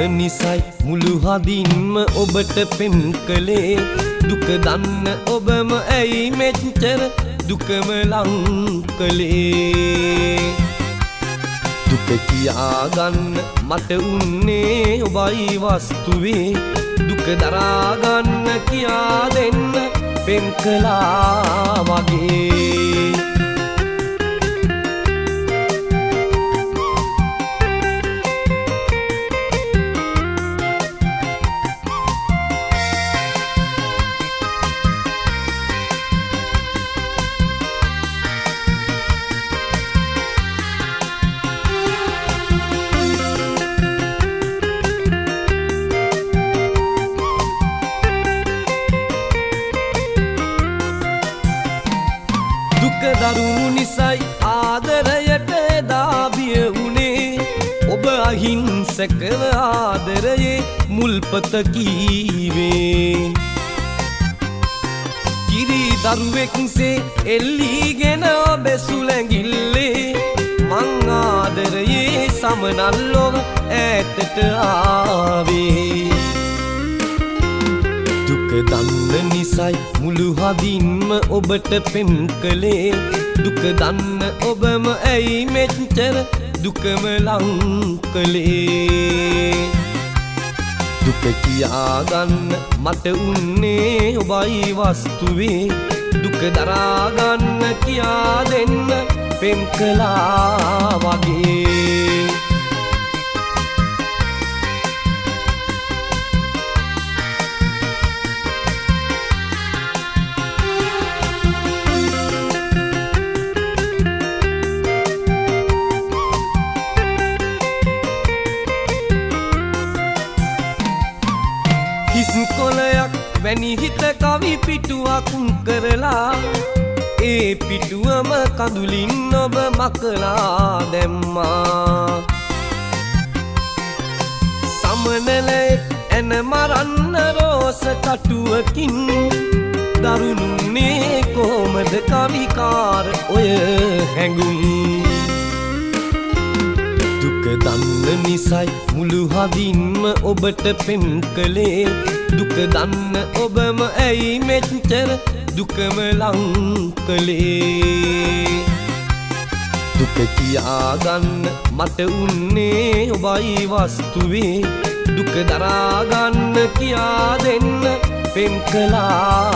නිසයි මුළු හදින්ම ඔබට පෙම් කළේ දුක දන්න ඔබම ඇයි මෙච්චර දුකම ලං කළේ දුක කියාගන්න මට උන්නේ ඔබයි වස්තුවේ දුක දරාගන්න කියා දෙන්න පෙම් කළා වගේ දරුණු නිසයි ආදරයට දාබිය වුණේ ඔබ අහිංසකව ආදරයේ මුල්පත කීවේ කිරි දරුවෙක්සේ එල්ලීගෙන ඔබ සුලැඟිල්ලේ මං ආදරයේ සමනල්ලොව ඈතට ආවේ දුක දන්න නිසයි මුළු හදින්ම ඔබට පෙම් කළේ දුක දන්න ඔබම ඇයි මෙච්චර දුකම ලං කළේ දුක කියාගන්න මට උන්නේ ඔබයි වස්තුවේ දුක දරාගන්න කියා දෙන්න පෙම් කළා වගේ කොලයක් වැනි හිත කවි පිටුවක් කරලා ඒ පිටුවම කඳුලින් ඔබ මකලා දැම්මා සමනලෙක් එන මරන්න රෝස කටුවකින් දරුණුනේ කොහමද කවිකාර ඔය හැඟුම් දුක දන්න නිසයි මුළු හදින්ම ඔබට පෙම් කළේ දුක දන්න ඔබම ඇයි මෙච්චර දුකම ලං කළේ දුක කියාගන්න මට උන්නේ ඔබයි වස්තුවේ දුක දරාගන්න කියා දෙන්න පෙම් කළා